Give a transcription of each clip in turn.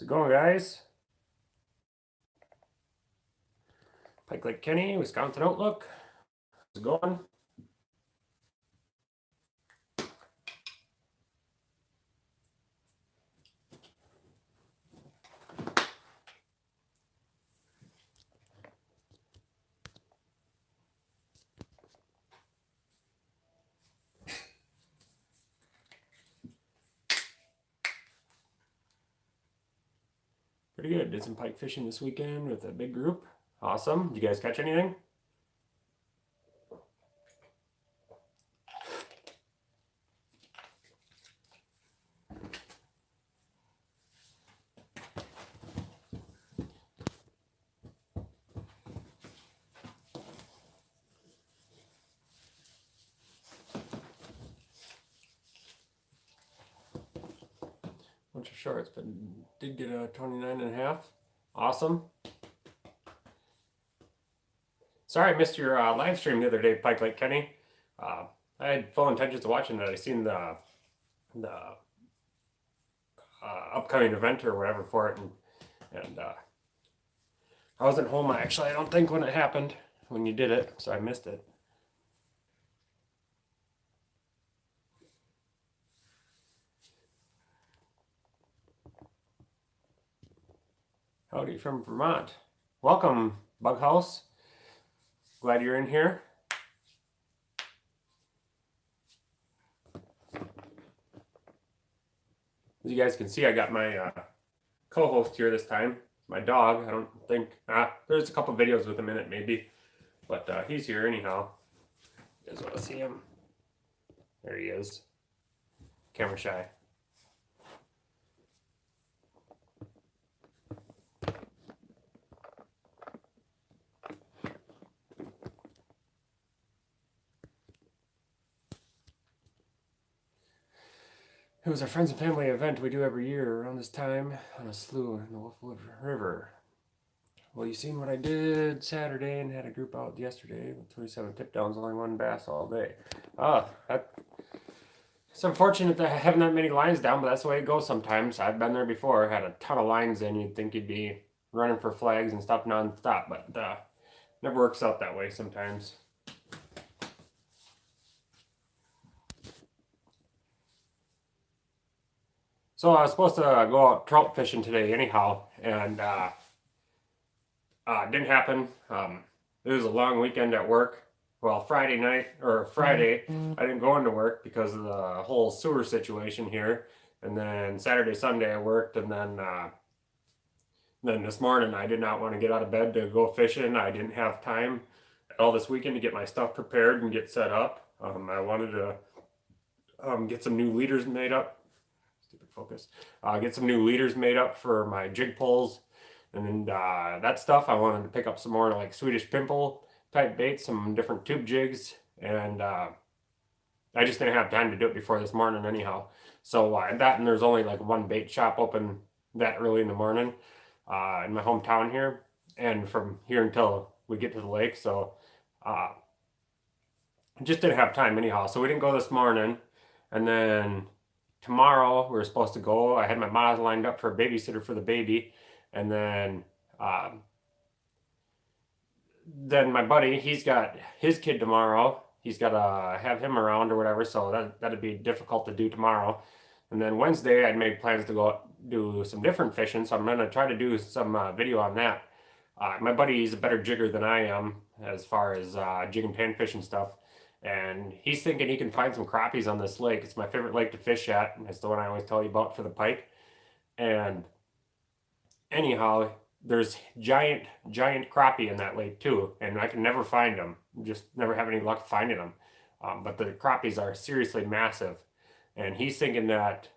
How's it going, guys? Pike Lake Kenny, Wisconsin Outlook. How's it going? Pretty good. Did some pike fishing this weekend with a big group. Awesome. Did you guys catch anything? Bunch of shorts, but did get a 29.5. Awesome. Sorry I missed your live stream the other day, Pike Lake Kenny. I had full intentions of watching that. I seen the upcoming event or whatever for it, and I wasn't home. I don't think when it happened, when you did it, so I missed it. Howdy from Vermont. Welcome, Bughouse. Glad you're in here. As you guys can see, I got my co-host here this time. My dog. I don't think there's a couple videos with him in it, maybe, but he's here anyhow. You guys want to see him? There he is. Camera shy. It was a friends and family event we do every year around this time on a slough in the Wolfwood River. Well, you seen what I did Saturday and had a group out yesterday with 27 tip downs, only one bass all day. It's unfortunate that I haven't that many lines down, but that's the way it goes sometimes. I've been there before, had a ton of lines in. You'd think you'd be running for flags and stuff nonstop, but never works out that way sometimes. So I was supposed to go out trout fishing today anyhow, and didn't happen. It was a long weekend at work. Well, Friday, I didn't go into work because of the whole sewer situation here. And then Saturday, Sunday I worked, and then this morning I did not want to get out of bed to go fishing. I didn't have time all this weekend to get my stuff prepared and get set up. I wanted to get some new leaders made up. Focus. Get some new leaders made up for my jig poles, and then that stuff. I wanted to pick up some more like Swedish pimple type baits, some different tube jigs, and I just didn't have time to do it before this morning anyhow. So that, and there's only like one bait shop open that early in the morning in my hometown here, and from here until we get to the lake. So I just didn't have time anyhow. So we didn't go this morning, and then tomorrow we were supposed to go. I had my miles lined up for a babysitter for the baby, and then my buddy, he's got his kid tomorrow. He's got to have him around or whatever, so that'd be difficult to do tomorrow. And then Wednesday, I'd made plans to go do some different fishing, so I'm gonna try to do some video on that. My buddy's a better jigger than I am as far as jig and pan fishing stuff. And he's thinking he can find some crappies on this lake. It's my favorite lake to fish at, and it's the one I always tell you about for the pike. And anyhow, there's giant crappie in that lake too, and I can never find them. Just never have any luck finding them. But the crappies are seriously massive, and he's thinking that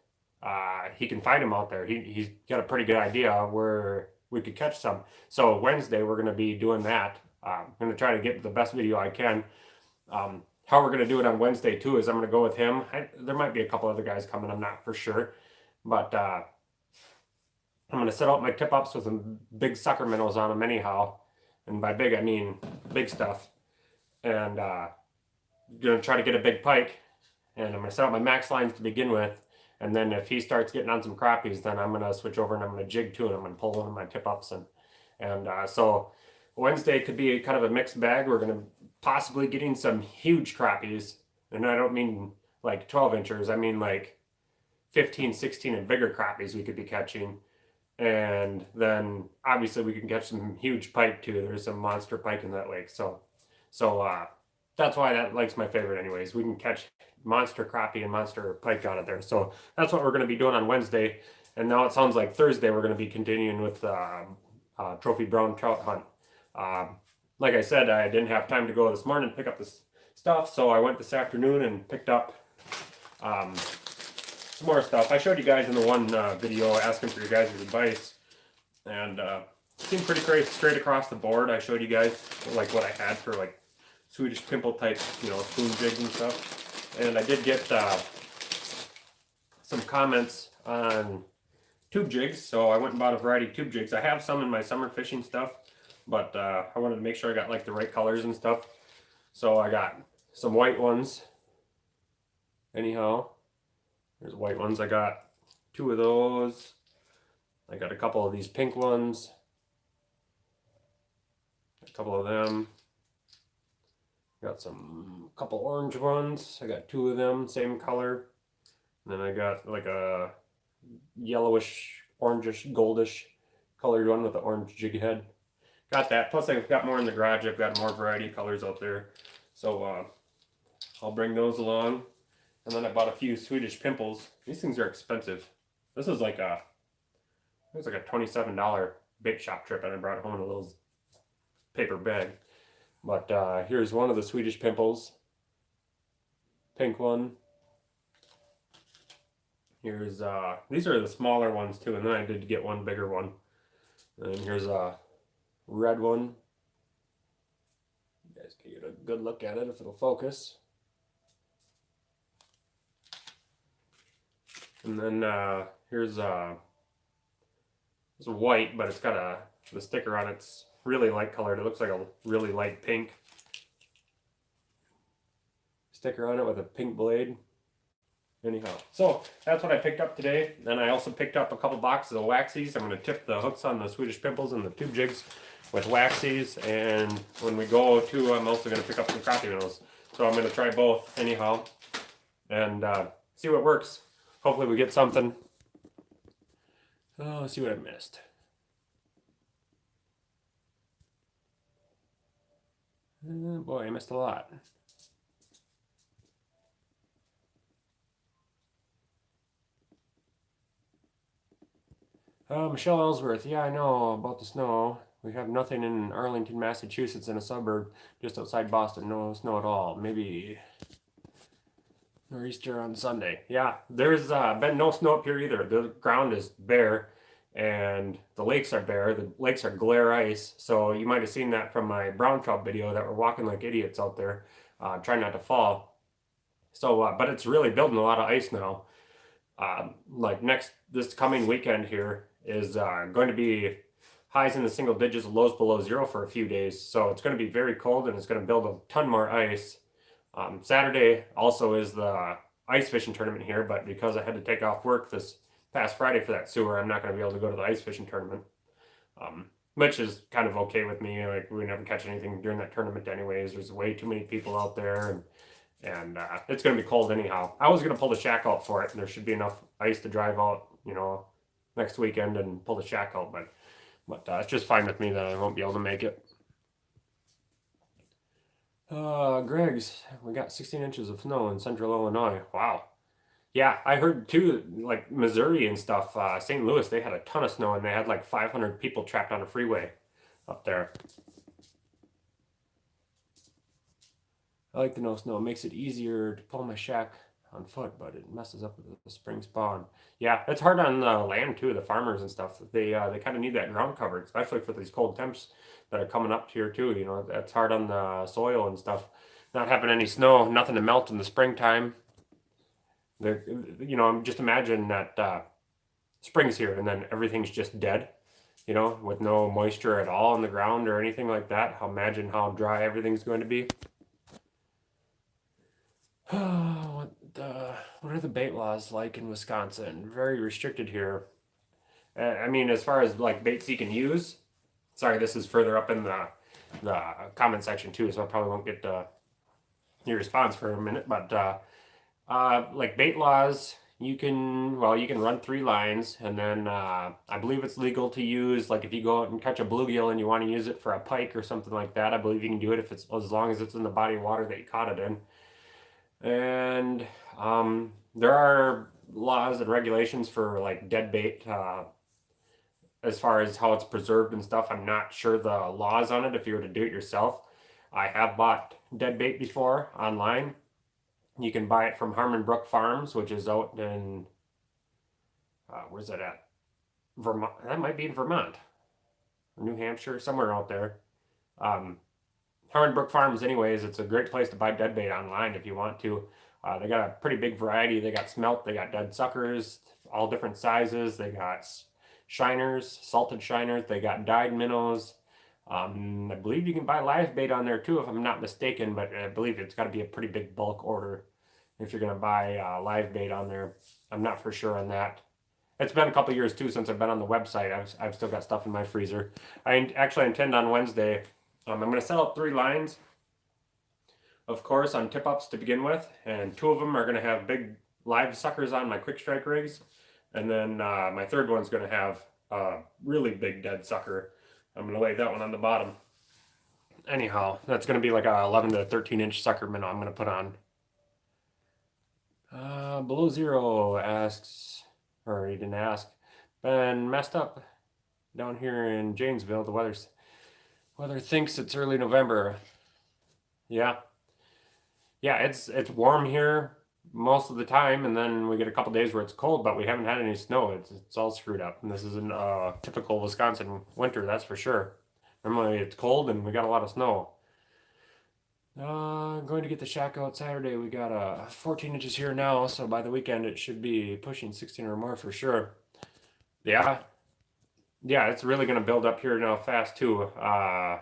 he can find them out there. He's got a pretty good idea where we could catch some. So Wednesday we're going to be doing that. I'm going to try to get the best video I can. How we're going to do it on Wednesday too is I'm going to go with him. There might be a couple other guys coming, I'm not for sure, but I'm going to set out my tip ups with some big sucker minnows on them anyhow, and by big I mean big stuff, and going to try to get a big pike, and I'm going to set out my max lines to begin with, And then if he starts getting on some crappies, then I'm gonna switch over and I'm gonna jig too, and I'm gonna pull one of my tip ups and so Wednesday could be kind of a mixed bag. We're gonna possibly getting some huge crappies, and I don't mean like 12 inchers. I mean like 15, 16 and bigger crappies we could be catching. And then obviously we can catch some huge pike too. There's some monster pike in that lake. So that's why that lake's my favorite anyways. We can catch monster crappie and monster pike out of there. So that's what we're going to be doing on Wednesday. And now it sounds like Thursday we're going to be continuing with trophy brown trout hunt. Like I said, I didn't have time to go this morning to pick up this stuff, so I went this afternoon and picked up some more stuff. I showed you guys in the one video asking for your guys' advice, and it seemed pretty great straight across the board. I showed you guys like what I had for like Swedish pimple type, spoon jigs and stuff. And I did get some comments on tube jigs, so I went and bought a variety of tube jigs. I have some in my summer fishing stuff, but I wanted to make sure I got like the right colors and stuff. So I got some white ones. Anyhow, there's white ones. I got 2 of those. I got a couple of these pink ones. A couple of them. Got some couple orange ones. I got 2 of them, same color. And then I got like a yellowish, orangish, goldish colored one with the orange jig head. Got that. Plus I've got more in the garage. I've got more variety of colors out there. So I'll bring those along. And then I bought a few Swedish pimples. These things are expensive. This is like it was like a $27 bait shop trip, and I brought it home in a little paper bag. But here's one of the Swedish pimples. Pink one. Here's these are the smaller ones too, and then I did get one bigger one. And here's a red one. You guys can get a good look at it if it'll focus. And then here's it's white, but it's got the sticker on it's really light colored. It looks like a really light pink sticker on it with a pink blade. Anyhow, so that's what I picked up today. Then I also picked up a couple boxes of waxies. I'm going to tip the hooks on the Swedish pimples and the tube jigs with waxies. And when we go to, I'm also going to pick up some crappie minnows. So I'm going to try both anyhow and see what works. Hopefully we get something. Oh, let's see what I missed. Boy, I missed a lot. Michelle Ellsworth, yeah, I know about the snow. We have nothing in Arlington, Massachusetts, in a suburb just outside Boston. No snow at all. Maybe nor'easter on Sunday. Yeah, there's been no snow up here either. The ground is bare and the lakes are bare. The lakes are glare ice. So you might have seen that from my brown trout video that we're walking like idiots out there, trying not to fall. So, but it's really building a lot of ice now. Like this coming weekend here is going to be highs in the single digits, lows below 0 for a few days. So it's going to be very cold and it's going to build a ton more ice. Saturday also is the ice fishing tournament here, but because I had to take off work this past Friday for that sewer, I'm not going to be able to go to the ice fishing tournament, which is kind of okay with me. Like we never catch anything during that tournament anyways. There's way too many people out there, and it's going to be cold anyhow. I was going to pull the shack out for it, and there should be enough ice to drive out, next weekend and pull the shack out, but it's just fine with me that I won't be able to make it. Greg's, we got 16 inches of snow in central Illinois. Wow. Yeah, I heard too, like Missouri and stuff, St. Louis, they had a ton of snow and they had like 500 people trapped on a freeway up there. I like the no snow. It makes it easier to pull my shack on foot, but it messes up the spring spawn. Yeah, it's hard on the land too, the farmers and stuff. They kind of need that ground cover, especially for these cold temps that are coming up here too. That's hard on the soil and stuff. Not having any snow, nothing to melt in the springtime. Just imagine that spring's here and then everything's just dead, with no moisture at all in the ground or anything like that. Imagine how dry everything's going to be. What what are the bait laws like in Wisconsin? Very restricted here. I mean, as far as like baits you can use. Sorry, this is further up in the comment section too, so I probably won't get your response for a minute. But like bait laws, you can run 3 lines, and then I believe it's legal to use, like if you go out and catch a bluegill and you want to use it for a pike or something like that. I believe you can do it if it's as long as it's in the body of water that you caught it in. And there are laws and regulations for like dead bait. As far as how it's preserved and stuff, I'm not sure the laws on it if you were to do it yourself. I have bought dead bait before online. You can buy it from Harmon Brook Farms, which is out in, where's that at? Vermont. That might be in Vermont, or New Hampshire, somewhere out there. Harmon Brook Farms, anyways, it's a great place to buy dead bait online if you want to. They got a pretty big variety. They got smelt, they got dead suckers, all different sizes. They got shiners, salted shiners. They got dyed minnows. I believe you can buy live bait on there too, if I'm not mistaken, but I believe it's got to be a pretty big bulk order if you're going to buy live bait on there. I'm not for sure on that. It's been a couple years too since I've been on the website. I've still got stuff in my freezer. I actually intend on Wednesday. I'm going to set out 3 lines, of course, on tip-ups to begin with, and 2 of them are going to have big live suckers on my quick strike rigs, and then my third one's going to have a really big dead sucker. I'm going to lay that one on the bottom. Anyhow, that's going to be like a 11 to 13 inch sucker minnow I'm going to put on. Below Zero asks, or he didn't ask, been messed up down here in Janesville. The weather thinks it's early November. Yeah. Yeah, it's warm here most of the time, and then we get a couple days where it's cold, but we haven't had any snow. It's all screwed up, and this isn't a typical Wisconsin winter, that's for sure. Normally it's cold and we got a lot of snow. Going to get the shack out Saturday. We got 14 inches here now, so by the weekend it should be pushing 16 or more for sure. Yeah, it's really going to build up here now fast too. I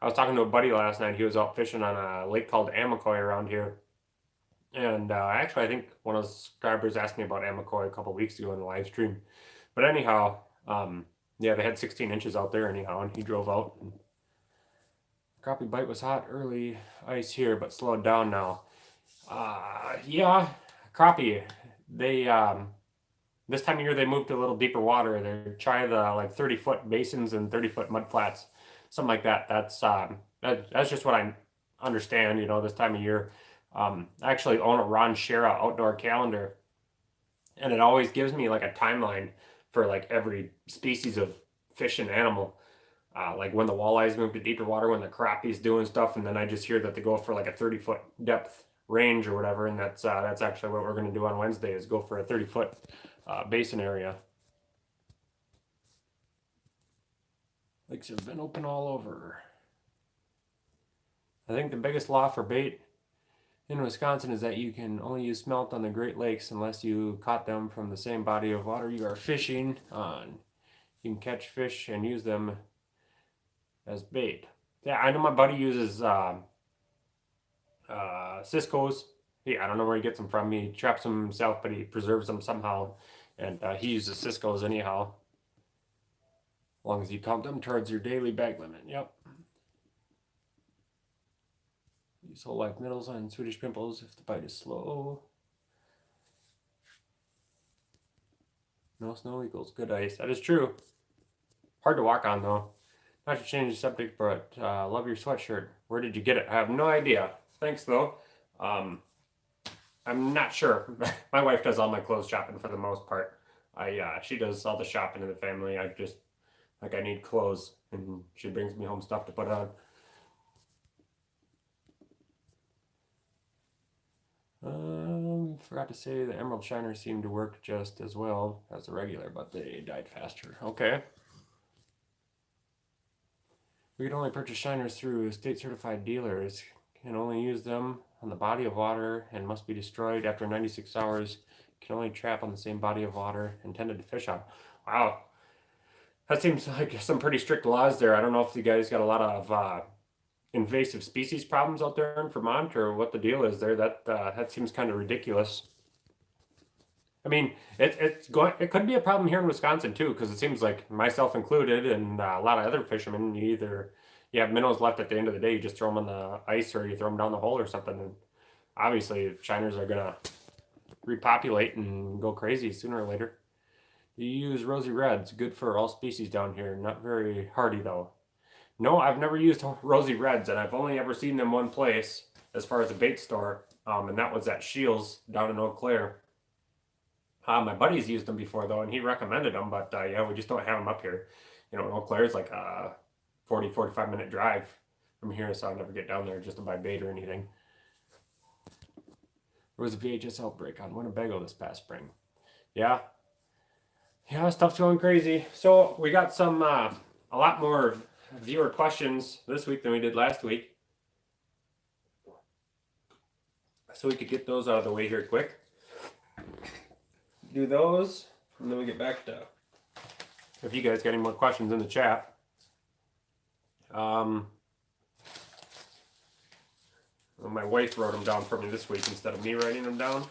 was talking to a buddy last night. He was out fishing on a lake called Amacoy around here. And actually, I think one of the subscribers asked me about Amacoy a couple weeks ago in the live stream. But anyhow, yeah, they had 16 inches out there anyhow, and he drove out. Crappie bite was hot early ice here, but slowed down now. Yeah, crappie. They this time of year they moved to a little deeper water. They try the like 30-foot basins and 30-foot mud flats, something like that. That's just what I understand. You know, this time of year. I actually own a Ron Shera outdoor calendar, and it always gives me like a timeline for like every species of fish and animal. Like when the walleyes move to deeper water, when the crappie's doing stuff, and then I just hear that they go for like a 30-foot depth range or whatever, and that's actually what we're going to do on Wednesday is go for a 30-foot basin area. Lakes have been open all over. I think the biggest law for bait in Wisconsin is that you can only use smelt on the Great Lakes unless you caught them from the same body of water you are fishing on. You can catch fish and use them as bait. Yeah, I know my buddy uses Cisco's. Yeah, I don't know where he gets them from. He traps them himself, but he preserves them somehow. And he uses Cisco's anyhow. As long as you count them towards your daily bag limit. Yep. Use whole life minnows on Swedish pimples if the bite is slow. No snow equals good ice. That is true. Hard to walk on though. Not to change the subject, but love your sweatshirt. Where did you get it? I have no idea. Thanks though. I'm not sure. My wife does all my clothes shopping for the most part. She does all the shopping in the family. I just I need clothes, and she brings me home stuff to put on. Forgot to say the emerald shiners seem to work just as well as the regular, but they died faster. Okay. We can only purchase shiners through state certified dealers. Can only use them on the body of water and must be destroyed after 96 hours. Can only trap on the same body of water intended to fish on. Wow. That seems like some pretty strict laws there. I don't know if you guys got a lot of invasive species problems out there in Vermont or what the deal is there. That seems kind of ridiculous. I mean, it could be a problem here in Wisconsin too, because it seems like myself included and a lot of other fishermen, you have minnows left at the end of the day, you just throw them on the ice or you throw them down the hole or something, and obviously shiners are gonna repopulate and go crazy sooner or later. You use rosy reds, good for all species down here. Not very hardy though. No, I've never used rosy reds, and I've only ever seen them one place as far as a bait store, and that was at Shields down in Eau Claire. My buddy's used them before though, and he recommended them, but yeah, we just don't have them up here. Eau Claire is like a 45-minute drive from here, so I never get down there just to buy bait or anything. There was a VHS outbreak on Winnebago this past spring. Yeah, stuff's going crazy. So we got some a lot more viewer questions this week than we did last week, so we could get those out of the way here quick. Do those, and then we get back to if you guys got any more questions in the chat. My wife wrote them down for me this week instead of me writing them down.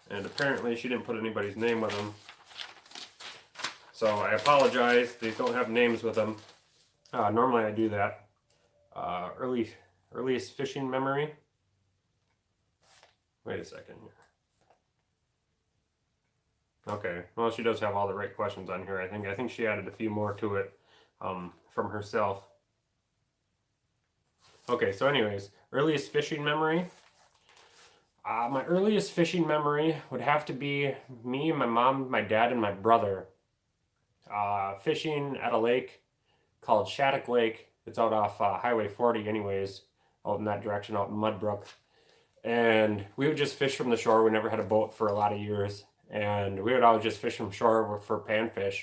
And apparently she didn't put anybody's name with them. So I apologize. These don't have names with them. Normally I do that. Earliest fishing memory. Wait a second here. Okay, well she does have all the right questions on here. I think she added a few more to it from herself. Okay, so anyways, earliest fishing memory. My earliest fishing memory would have to be me, my mom, my dad, and my brother fishing at a lake called Shattuck Lake. It's out off Highway 40 anyways, out in that direction, out in Mudbrook. And we would just fish from the shore. We never had a boat for a lot of years. And we would always just fish from shore for panfish.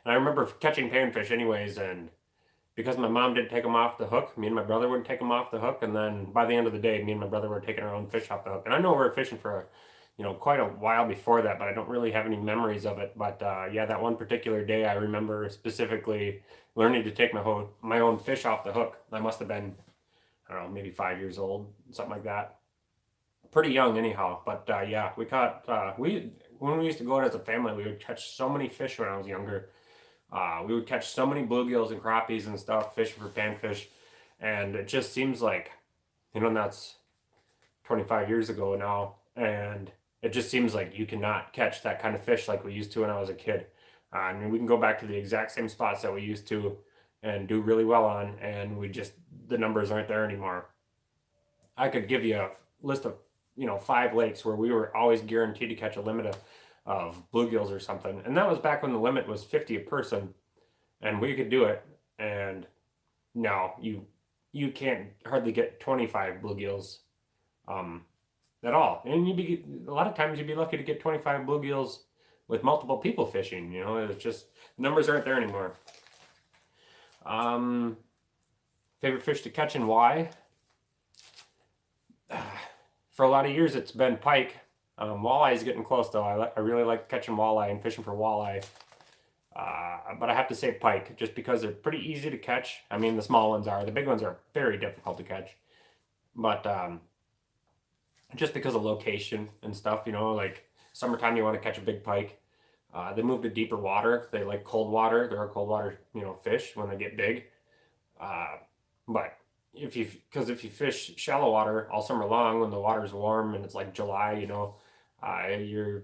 And I remember catching panfish anyways, and because my mom didn't take them off the hook, me and my brother wouldn't take them off the hook, and then by the end of the day, me and my brother were taking our own fish off the hook. And I know we were fishing for quite a while before that, but I don't really have any memories of it. But yeah, that one particular day, I remember specifically learning to take my own fish off the hook. I must have been, I don't know, maybe 5 years old, something like that. Pretty young anyhow. But yeah, we caught, when we used to go out as a family, we would catch so many fish when I was younger. We would catch so many bluegills and crappies and stuff, fishing for panfish. And it just seems like, that's 25 years ago now. And it just seems like you cannot catch that kind of fish like we used to when I was a kid. I mean, we can go back to the exact same spots that we used to and do really well on, and the numbers aren't there anymore. I could give you a list of, 5 lakes where we were always guaranteed to catch a limit of bluegills or something. And that was back when the limit was 50 a person, and we could do it. And now you can't hardly get 25 bluegills at all. And a lot of times you'd be lucky to get 25 bluegills with multiple people fishing. It's just, numbers aren't there anymore. Favorite fish to catch and why? For a lot of years it's been pike. Walleye is getting close though. I really like catching walleye and fishing for walleye. But I have to say pike, just because they're pretty easy to catch. I mean, the small ones are. The big ones are very difficult to catch. But just because of location and stuff, like summertime you want to catch a big pike. They move to deeper water. They like cold water. They're a cold water, fish when they get big. But if you fish shallow water all summer long when the water's warm and it's like July, you're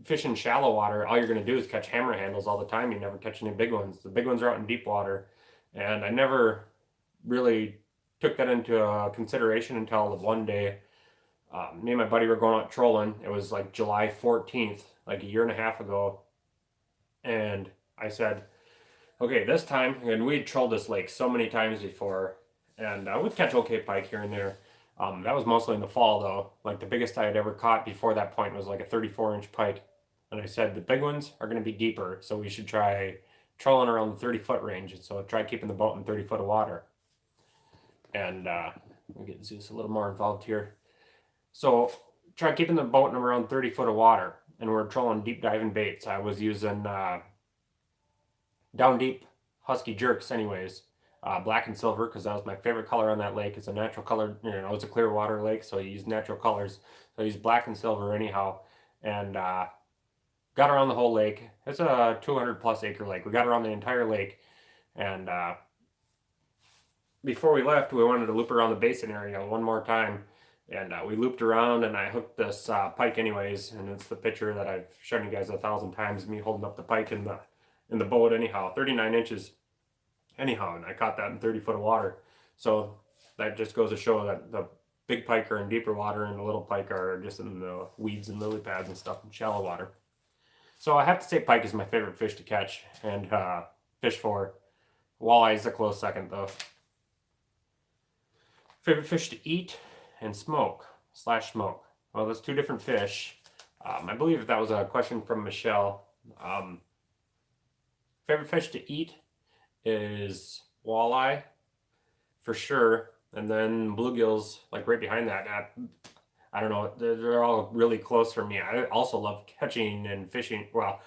fishing shallow water, all you're going to do is catch hammer handles all the time. You never catch any big ones. The big ones are out in deep water. And I never really took that into consideration until one day me and my buddy were going out trolling. It was like July 14th, like a year and a half ago. And I said, okay, this time, and we'd trolled this lake so many times before, and we'd catch okay pike here and there. That was mostly in the fall though. Like the biggest I had ever caught before that point was like a 34-inch pike. And I said, the big ones are going to be deeper, so we should try trolling around the 30-foot range. And so I tried keeping the boat in 30 foot of water. And we'll get Zeus a little more involved here. So try keeping the boat in around 30 foot of water, and we're trolling deep diving baits. I was using down deep husky jerks anyways. black and silver, because that was my favorite color on that lake. It's a natural color, it's a clear water lake, so you use natural colors. So I used black and silver anyhow, and got around the whole lake. It's a 200 plus acre lake. We got around the entire lake, and before we left, we wanted to loop around the basin area one more time. And we looped around, and I hooked this pike anyways, and it's the picture that I've shown you guys 1,000 times, me holding up the pike in the boat anyhow, 39 inches anyhow, and I caught that in 30 foot of water. So that just goes to show that the big pike are in deeper water, and the little pike are just in the weeds and lily pads and stuff in shallow water. So I have to say pike is my favorite fish to catch and fish for. Walleye is a close second though. Favorite fish to eat and smoke / smoke. Well, that's two different fish. I believe that was a question from Michelle. Favorite fish to eat is walleye for sure, and then bluegills like right behind that. I don't know, they're all really close for me. I also love catching and fishing. Well,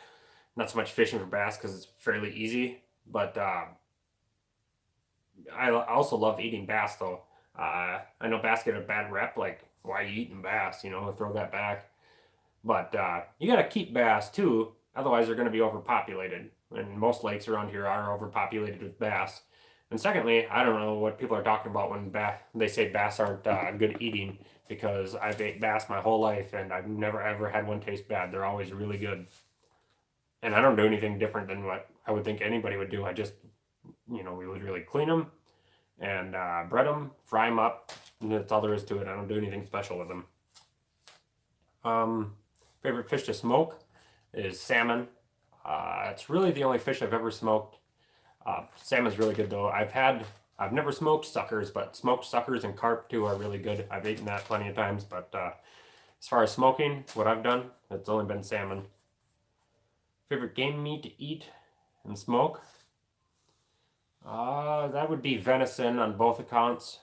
not so much fishing for bass because it's fairly easy, but I also love eating bass though. I know bass get a bad rep, like why are you eating bass? Throw that back. But you got to keep bass too, otherwise they're going to be overpopulated. And most lakes around here are overpopulated with bass. And secondly, I don't know what people are talking about when they say bass aren't good eating, because I've ate bass my whole life and I've never ever had one taste bad. They're always really good. And I don't do anything different than what I would think anybody would do. I just, we would really clean them and bread them, fry them up, and that's all there is to it. I don't do anything special with them. Favorite fish to smoke is salmon. It's really the only fish I've ever smoked. Salmon's really good though. I've never smoked suckers, but smoked suckers and carp too are really good. I've eaten that plenty of times, but as far as smoking, what I've done, it's only been salmon. Favorite game meat to eat and smoke? That would be venison on both accounts.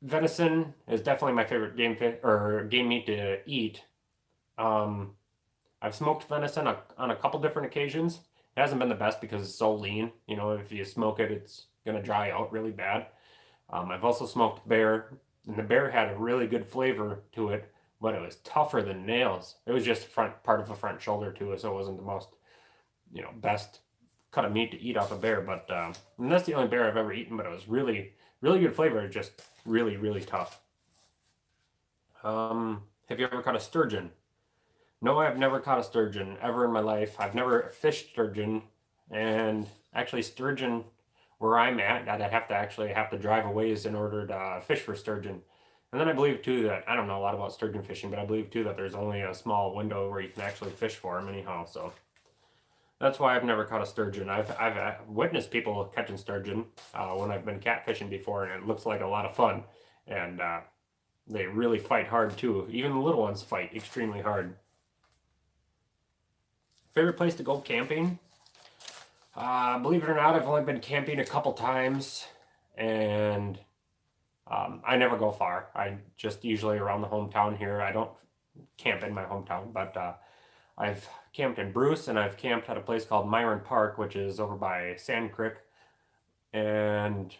Venison is definitely my favorite game meat to eat. I've smoked venison on a couple different occasions. It hasn't been the best because it's so lean. If you smoke it, it's gonna dry out really bad. I've also smoked bear, and the bear had a really good flavor to it, but it was tougher than nails. It was just part of a front shoulder too, so it wasn't the most, best cut of meat to eat off a bear. But and that's the only bear I've ever eaten, but it was really, really good flavor. Just really, really tough. Have you ever caught a sturgeon? No, I've never caught a sturgeon ever in my life. I've never fished sturgeon, and actually sturgeon where I'm at, I'd have to drive a ways in order to fish for sturgeon. And then I believe too that I don't know a lot about sturgeon fishing, but I believe too that there's only a small window where you can actually fish for them anyhow. So that's why I've never caught a sturgeon. I've witnessed people catching sturgeon when I've been catfishing before, and it looks like a lot of fun. And they really fight hard too. Even the little ones fight extremely hard. Favorite place to go camping? Believe it or not, I've only been camping a couple times, and I never go far. I just usually around the hometown here. I don't camp in my hometown, but I've camped in Bruce, and I've camped at a place called Myron Park, which is over by Sand Creek. And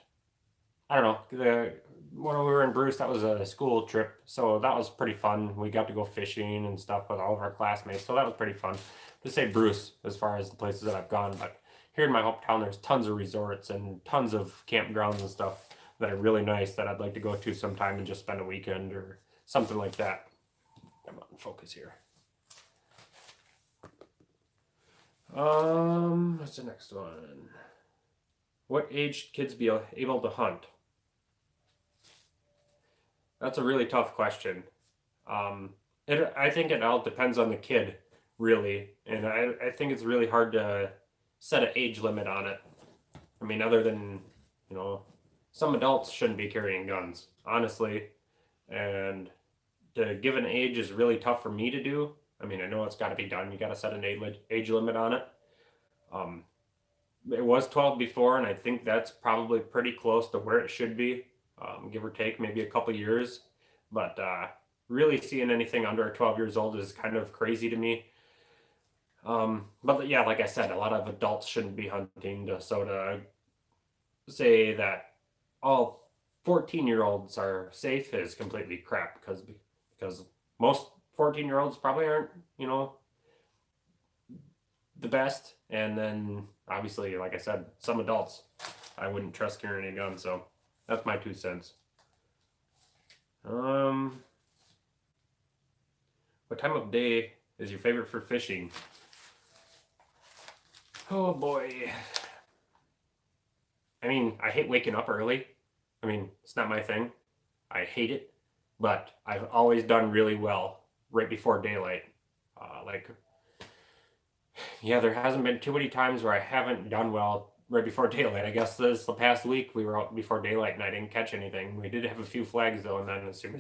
I don't know, when we were in Bruce, that was a school trip, so that was pretty fun. We got to go fishing and stuff with all of our classmates, so that was pretty fun. To say Bruce as far as the places that I've gone, but here in my hometown, there's tons of resorts and tons of campgrounds and stuff that are really nice that I'd like to go to sometime and just spend a weekend or something like that. Come on, focus here. What's the next one? What age should kids be able to hunt? That's a really tough question. I think it all depends on the kid, really, and I think it's really hard to set an age limit on it. I mean, other than some adults shouldn't be carrying guns, honestly, and to give an age is really tough for me to do. I mean, I know it's got to be done. You got to set an age limit on it. It was 12 before, and I think that's probably pretty close to where it should be, give or take maybe a couple years. But really seeing anything under 12 years old is kind of crazy to me. But yeah, like I said, a lot of adults shouldn't be hunting. So to say that all 14-year-olds are safe is completely crap because most 14-year-olds probably aren't, the best. And then obviously, like I said, some adults I wouldn't trust carrying a gun. So that's my 2 cents. What time of day is your favorite for fishing? Oh boy. I mean, I hate waking up early. I mean, it's not my thing. I hate it, but I've always done really well right before daylight. Like, yeah, there hasn't been too many times where I haven't done well right before daylight. I guess the past week we were out before daylight and I didn't catch anything. We did have a few flags though, and then as soon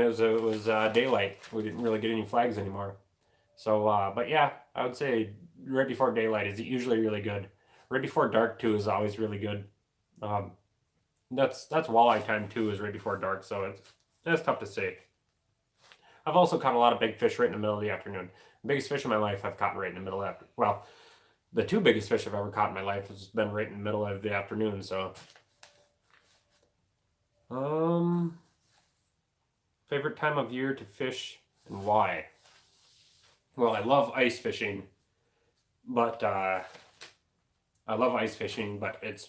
as it was daylight, we didn't really get any flags anymore. So, but yeah, I would say right before daylight is usually really good. Right before dark too is always really good. Um, that's walleye time too, is right before dark, so that's tough to say. I've also caught a lot of big fish right in the middle of the afternoon. The biggest fish in my life I've caught right in the middle of well, the two biggest fish I've ever caught in my life has been right in the middle of the afternoon. So, um, favorite time of year to fish and why? Well, I love ice fishing, but it's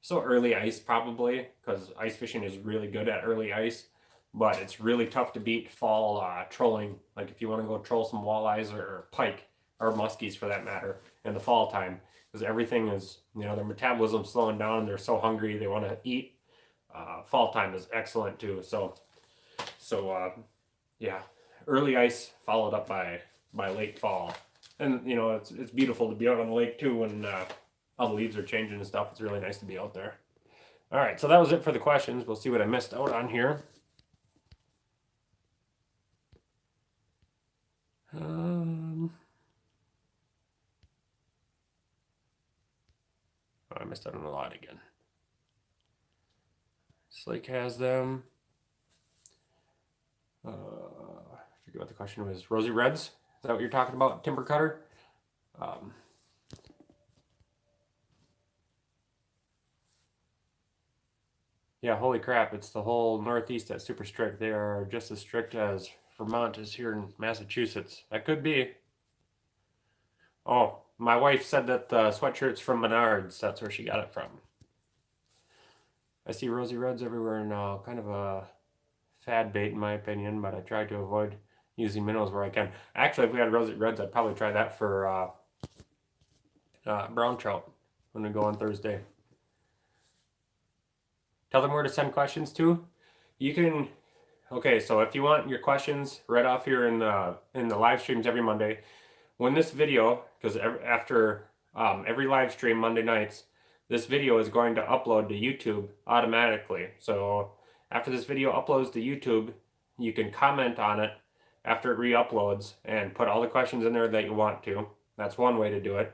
so early ice probably because ice fishing is really good at early ice, but it's really tough to beat fall trolling. Like if you want to go troll some walleyes or pike or muskies for that matter in the fall time, because everything is, their metabolism slowing down. They're so hungry, they want to eat. Fall time is excellent too. So yeah, early ice followed up by late fall, and it's beautiful to be out on the lake too when all the leaves are changing and stuff. It's really nice to be out there. All right, so that was it for the questions. We'll see what I missed out on here. I missed out on a lot again. Slake has them. I forget what the question was. Rosy Reds? Is that what you're talking about? Timber cutter? Yeah, holy crap. It's the whole Northeast that's super strict. They are just as strict as Vermont is here in Massachusetts. That could be. Oh, my wife said that the sweatshirt's from Menards. That's where she got it from. I see Rosy Reds everywhere now. Kind of a fad bait in my opinion, but I try to avoid using minnows where I can. Actually, if we had Rosy Reds, I'd probably try that for brown trout when we go on Thursday. Tell them where to send questions to. You can. Okay, so if you want your questions read off here in the live streams every Monday, when this video, because after every live stream Monday nights, this video is going to upload to YouTube automatically. So after this video uploads to YouTube, you can comment on it after it re-uploads and put all the questions in there that you want to. That's one way to do it.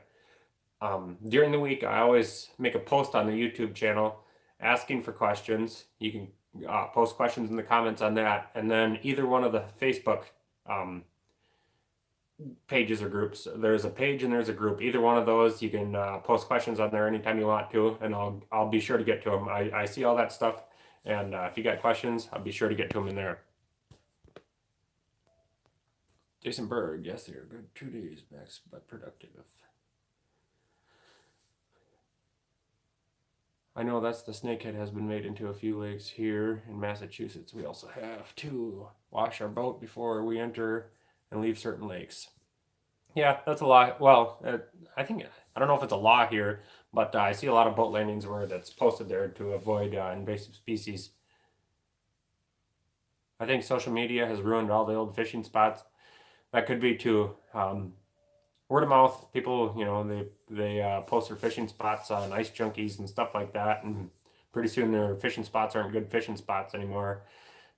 During the week, I always make a post on the YouTube channel asking for questions. You can post questions in the comments on that, and then either one of the Facebook pages or groups. There's a page and there's a group. Either one of those, you can post questions on there anytime you want to, and I'll be sure to get to them. I see all that stuff, and if you got questions, I'll be sure to get to them in there. Jason Berg, yes, they're good 2 days max, but productive. I know that's the snakehead has been made into a few lakes here in Massachusetts. We also have to wash our boat before we enter and leave certain lakes. Yeah, that's a law. Well, I don't know if it's a law here, but I see a lot of boat landings where that's posted there to avoid invasive species. I think social media has ruined all the old fishing spots. That could be too. Word of mouth. People, they post their fishing spots on Ice Junkies and stuff like that, and pretty soon their fishing spots aren't good fishing spots anymore.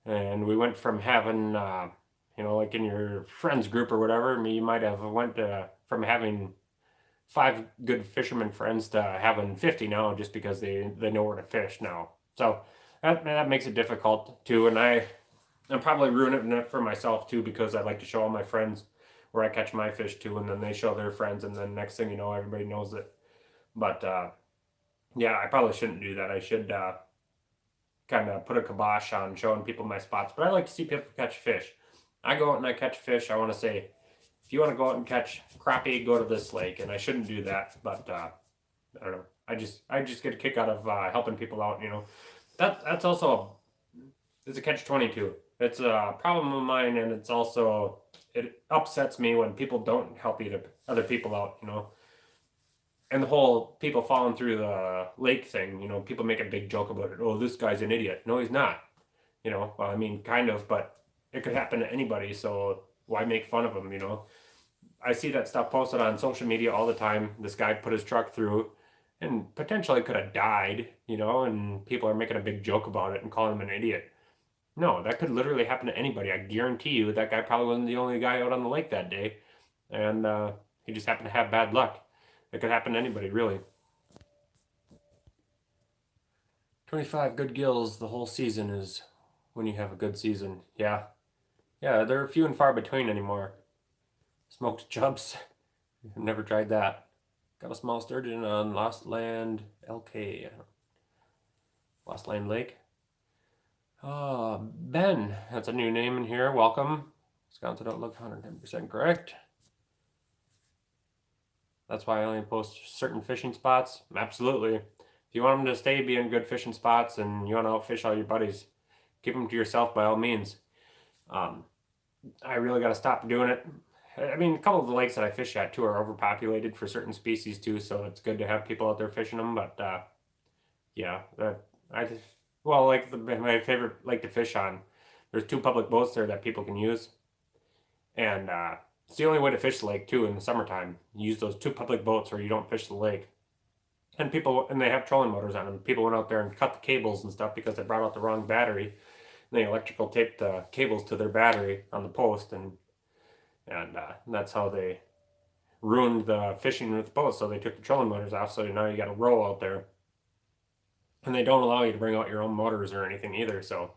And we went from having, like in your friends group or whatever, you might have went from having 5 good fisherman friends to having 50 now, just because they know where to fish now. So that makes it difficult too, and I'm probably ruining it for myself too, because I like to show all my friends where I catch my fish too, and then they show their friends, and then next thing you know, everybody knows it. But yeah, I probably shouldn't do that. I should kind of put a kibosh on showing people my spots. But I like to see people catch fish. I go out and I catch fish. I want to say, if you want to go out and catch crappie, go to this lake. And I shouldn't do that, but I don't know. I just get a kick out of helping people out. You know, that's also it's a catch-22. It's a problem of mine, and it's also it upsets me when people don't help other people out. You know, and the whole people falling through the lake thing. You know, people make a big joke about it. Oh, this guy's an idiot. No, he's not. You know, well, I mean, kind of, but it could happen to anybody. So why make fun of him? You know, I see that stuff posted on social media all the time. This guy put his truck through and potentially could have died, you know, and people are making a big joke about it and calling him an idiot. No, that could literally happen to anybody. I guarantee you that guy probably wasn't the only guy out on the lake that day. And he just happened to have bad luck. It could happen to anybody, really. 25 good gills the whole season is when you have a good season. Yeah. Yeah, they're few and far between anymore. Smoked chubs. Never tried that. Got a small sturgeon on Lost Land LK. Lost Land Lake. Ben. That's a new name in here. Welcome. Wisconsin Outlook 110% correct. That's why I only post certain fishing spots. Absolutely. If you want them to stay being good fishing spots and you want to outfish all your buddies, keep them to yourself by all means. I really got to stop doing it. I mean, a couple of the lakes that I fish at too are overpopulated for certain species too, so it's good to have people out there fishing them. But yeah, like my favorite lake to fish on. There's 2 public boats there that people can use, and it's the only way to fish the lake too in the summertime. You use those 2 public boats, or you don't fish the lake. And they have trolling motors on them. People went out there and cut the cables and stuff because they brought out the wrong battery. And they electrical taped the cables to their battery on the post, and that's how they ruined the fishing with the boat. So they took the trolling motors off. So now you got a row out there, and they don't allow you to bring out your own motors or anything either. So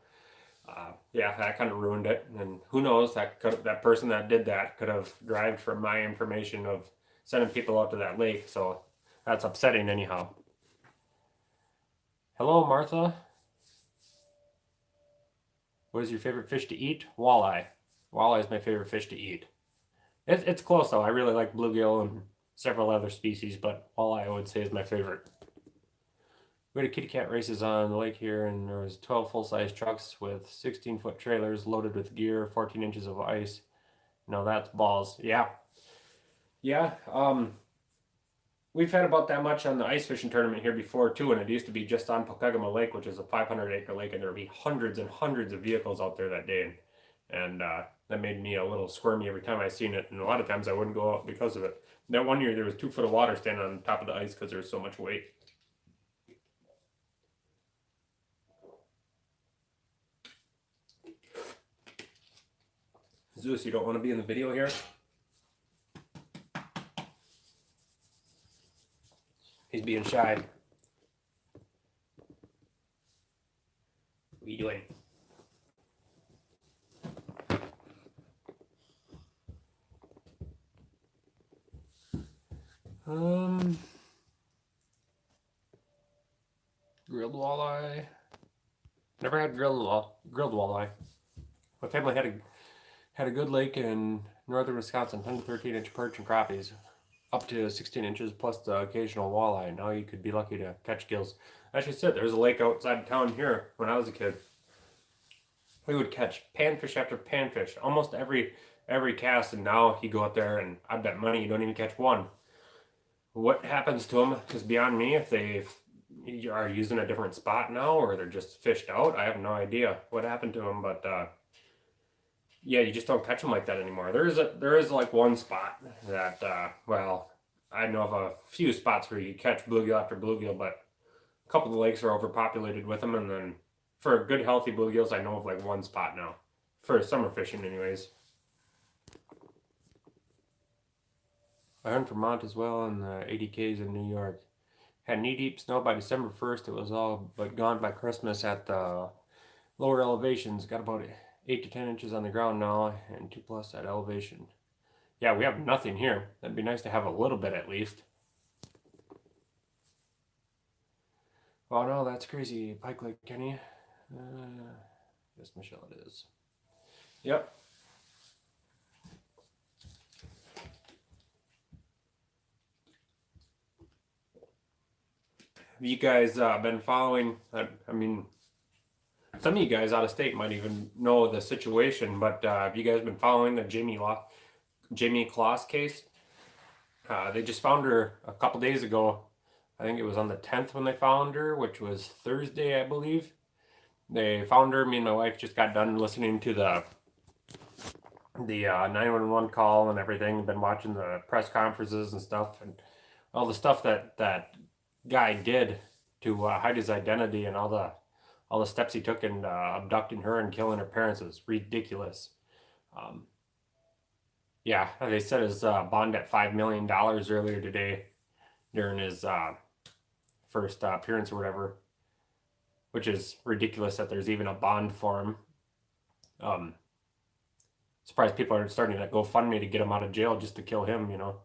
yeah, that kind of ruined it. And who knows, that person that did that could have derived from my information of sending people out to that lake. So that's upsetting anyhow. Hello, Martha. What is your favorite fish to eat? Walleye. Walleye is my favorite fish to eat. It's close though. I really like bluegill and several other species, but walleye I would say is my favorite. We had a kitty cat races on the lake here, and there was 12 full-size trucks with 16-foot trailers loaded with gear, 14 inches of ice. No, that's balls. Yeah. Yeah. We've had about that much on the ice fishing tournament here before too, and it used to be just on Pokegama Lake, which is a 500-acre lake, and there would be hundreds and hundreds of vehicles out there that day. And that made me a little squirmy every time I seen it, and a lot of times I wouldn't go out because of it. That one year there was 2 foot of water standing on top of the ice because there was so much weight. Zeus, you don't want to be in the video here? He's being shy. What are you doing? Grilled walleye. Never had grilled walleye. My family had a good lake in northern Wisconsin, 10 to 13 inch perch and crappies, up to 16 inches plus the occasional walleye. Now you could be lucky to catch gills. As you said, there was a lake outside town here when I was a kid. We would catch panfish after panfish, almost every cast, and now you go out there and I bet money you don't even catch one. What happens to them is beyond me. If they are using a different spot now, or they're just fished out, I have no idea what happened to them. But yeah, you just don't catch them like that anymore. There is like one spot that well, I know of a few spots where you catch bluegill after bluegill, but a couple of the lakes are overpopulated with them. And then for good healthy bluegills, I know of like one spot now for summer fishing, anyways. I hunt Vermont as well, and the 80Ks in New York. Had knee-deep snow by December 1st. It was all but gone by Christmas at the lower elevations. Got about 8 to 10 inches on the ground now, and 2+ at elevation. Yeah, we have nothing here. That'd be nice to have a little bit at least. Oh no, that's crazy. Pike Lake, Kenny. Yes, Michelle, it is. Yep. Have you guys been following? I mean, some of you guys out of state might even know the situation, but have you guys been following the Jamie Kloss case? They just found her a couple days ago. I think it was on the 10th when they found her, which was Thursday, I believe. They found her. Me and my wife just got done listening to the 911 call and everything. Been watching the press conferences and stuff, and all the stuff that guy did to hide his identity, and all the steps he took in abducting her and killing her parents is ridiculous. Um, yeah, they set his bond at $5 million earlier today during his first appearance or whatever, which is ridiculous that there's even a bond for him. Surprised people are starting to go fund me to get him out of jail just to kill him, you know.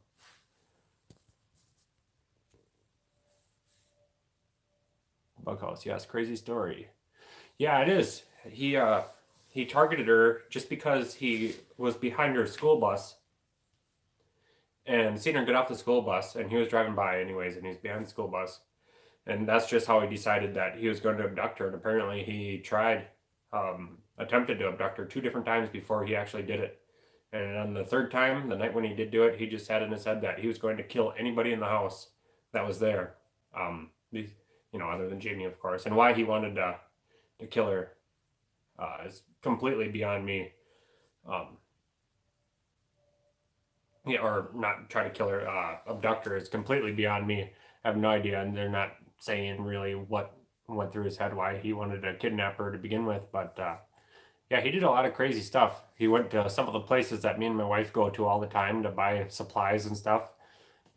Bughouse, yes, crazy story. Yeah, it is. He targeted her just because he was behind her school bus and seen her get off the school bus, and he was driving by anyways, and he's behind the school bus, and that's just how he decided that he was going to abduct her. And apparently, he attempted to abduct her 2 different times before he actually did it. And on the third time, the night when he did do it, he just had in his head that he was going to kill anybody in the house that was there. Other than Jamie, of course. And why he wanted to kill her is completely beyond me. Or not try to kill her, abduct her is completely beyond me. I have no idea, and they're not saying really what went through his head, why he wanted to kidnap her to begin with. But yeah, he did a lot of crazy stuff. He went to some of the places that me and my wife go to all the time to buy supplies and stuff,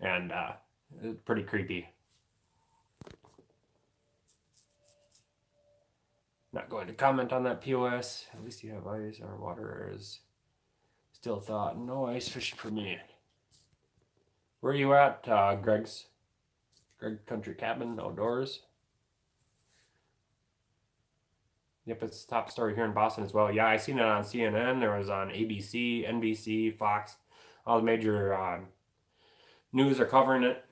and it's pretty creepy. Not going to comment on that POS. At least you have ice. Our water is still thawed. No ice fishing for me. Where are you at, Greg's? Greg Country Cabin Outdoors. Yep, it's top story here in Boston as well. Yeah, I seen it on CNN. There was on ABC, NBC, Fox. All the major news are covering it.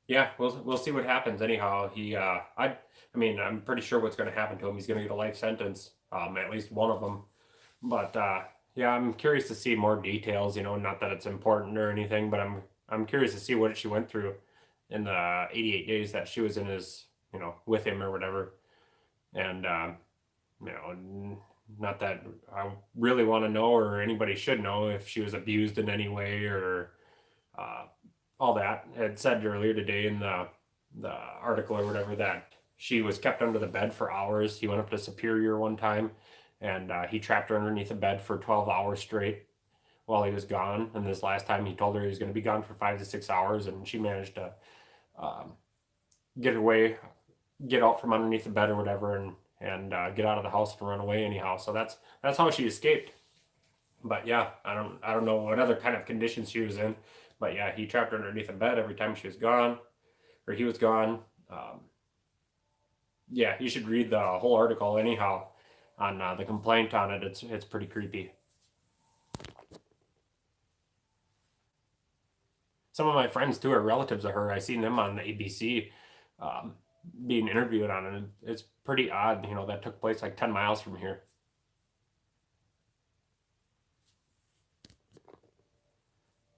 Yeah, we'll see what happens. Anyhow, I'm pretty sure what's going to happen to him. He's going to get a life sentence, at least one of them. But yeah, I'm curious to see more details. Not that it's important or anything, but I'm curious to see what she went through in the 88 days that she was in his, with him or whatever. And not that I really want to know or anybody should know if she was abused in any way or all that. It said earlier today in the article or whatever that she was kept under the bed for hours. He went up to Superior one time, and he trapped her underneath the bed for 12 hours straight while he was gone. And this last time he told her he was going to be gone for 5 to 6 hours, and she managed to get out from underneath the bed or whatever, and get out of the house and run away anyhow. So that's how she escaped. But yeah, I don't know what other kind of conditions she was in. But yeah, he trapped her underneath the bed every time she was gone, or he was gone. Yeah, you should read the whole article anyhow on the complaint on it. It's pretty creepy. Some of my friends too are relatives of her. I seen them on the ABC being interviewed on it. It's pretty odd, that took place like 10 miles from here.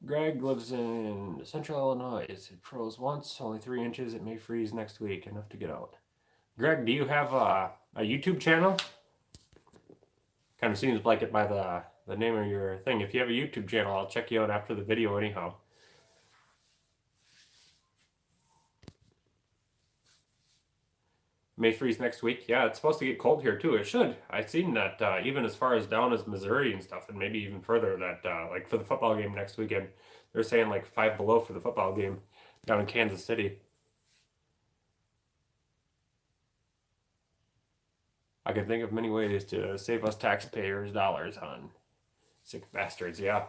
Greg lives in central Illinois. It froze once, only 3 inches. It may freeze next week, enough to get out. Greg, do you have a YouTube channel? Kind of seems like it by the name of your thing. If you have a YouTube channel, I'll check you out after the video anyhow. May freeze next week. Yeah, it's supposed to get cold here too. It should. I've seen that even as far as down as Missouri and stuff, and maybe even further. That like for the football game next weekend, they're saying like 5 below for the football game down in Kansas City. I can think of many ways to save us taxpayers dollars on Sick bastards, yeah.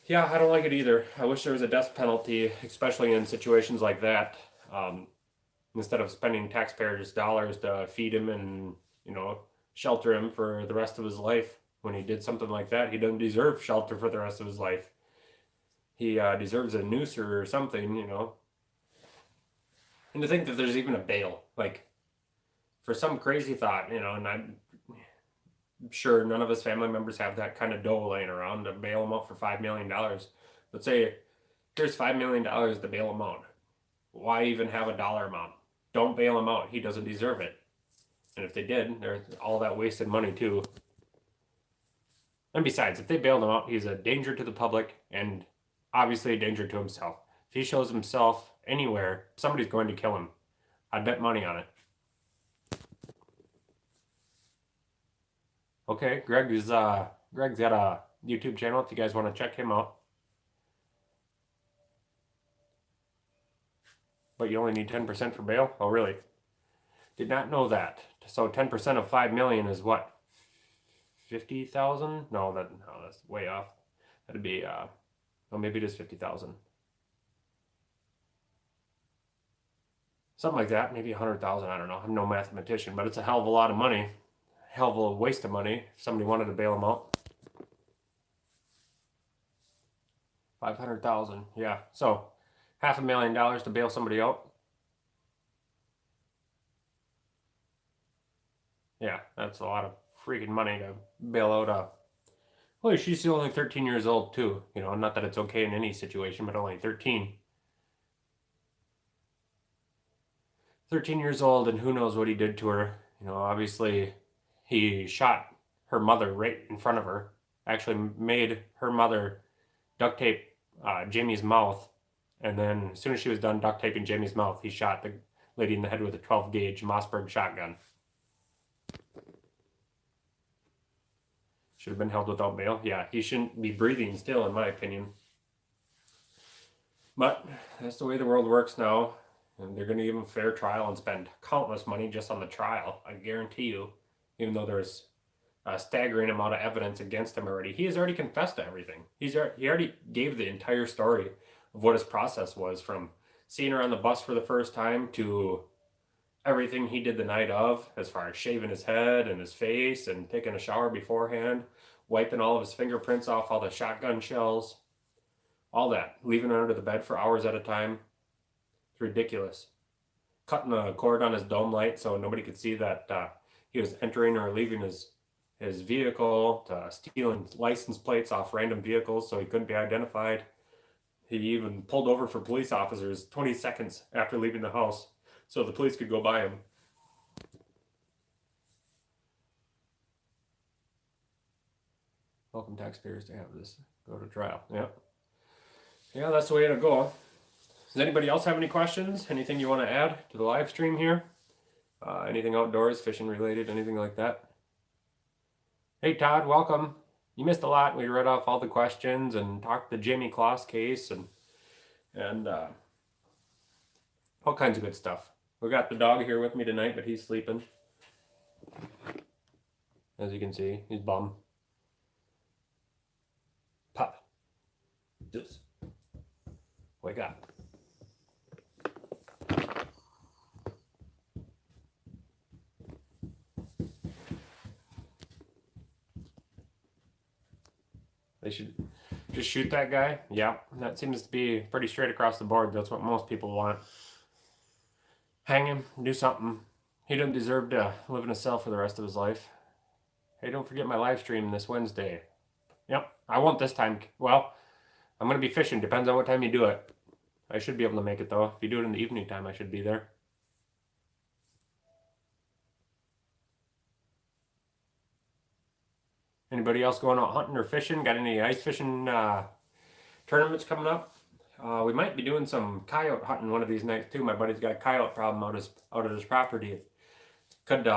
Yeah, I don't like it either. I wish there was a death penalty, especially in situations like that. Um, Instead of spending taxpayers' dollars to feed him and, you know, shelter him for the rest of his life. When he did something like that, he doesn't deserve shelter for the rest of his life. He deserves a noose or something, you know. And to think that there's even a bail, like, for some crazy thought, you know, and I'm sure none of his family members have that kind of dough laying around to bail him out for $5 million. But say, here's $5 million to bail him out. Why even have a dollar amount? Don't bail him out. He doesn't deserve it. And if they did, there's all that wasted money too. And besides, if they bailed him out, he's a danger to the public and obviously a danger to himself. If he shows himself anywhere, somebody's going to kill him. I'd bet money on it. Okay, Greg's got a YouTube channel if you guys want to check him out. But you only need 10% for bail? Oh, really? Did not know that. So 10% of 5 million is what? 50,000? No, that's way off. That'd be oh, maybe it is 50,000. Something like that, maybe 100,000, I don't know. I'm no mathematician, but it's a hell of a lot of money. Hell of a waste of money if somebody wanted to bail them out. 500,000, yeah. So $500,000 to bail somebody out. Yeah, that's a lot of freaking money to bail out a. Well, she's only 13 years old too. You know, not that it's okay in any situation, but only 13. 13 years old, and who knows what he did to her. You know, obviously, he shot her mother right in front of her. Actually, made her mother duct tape Jamie's mouth, and then as soon as she was done duct taping Jamie's mouth, he shot the lady in the head with a 12 gauge Mossberg shotgun. Should have been held without bail. Yeah, he shouldn't be breathing still, in my opinion. But that's the way the world works now. And they're going to give him a fair trial and spend countless money just on the trial. I guarantee you, even though there's a staggering amount of evidence against him already. He has already confessed to everything. He already gave the entire story of what his process was, from seeing her on the bus for the first time to everything he did the night of, as far as shaving his head and his face and taking a shower beforehand, wiping all of his fingerprints off all the shotgun shells, all that, leaving it under the bed for hours at a time. It's ridiculous. Cutting the cord on his dome light so nobody could see that he was entering or leaving his vehicle, to stealing license plates off random vehicles so he couldn't be identified. He even pulled over for police officers 20 seconds after leaving the house so the police could go by him. Welcome taxpayers to have this go to trial. Yeah, that's the way it'll go. Does anybody else have any questions? Anything you want to add to the live stream here? Anything outdoors, fishing related, anything like that? Hey Todd, welcome. You missed a lot. We read off all the questions and talked the Jamie Kloss case and all kinds of good stuff. We got the dog here with me tonight, but he's sleeping. As you can see, he's bum. Pup. Just wake up. They should just shoot that guy. Yeah, that seems to be pretty straight across the board. That's what most people want. Hang him, do something. He doesn't deserve to live in a cell for the rest of his life. Hey, don't forget my live stream this Wednesday. Yep, I won't this time. Well, I'm going to be fishing. Depends on what time you do it. I should be able to make it, though. If you do it in the evening time, I should be there. Anybody else going out hunting or fishing? Got any ice fishing tournaments coming up? We might be doing some coyote hunting one of these nights, too. My buddy's got a coyote problem out at his property. Could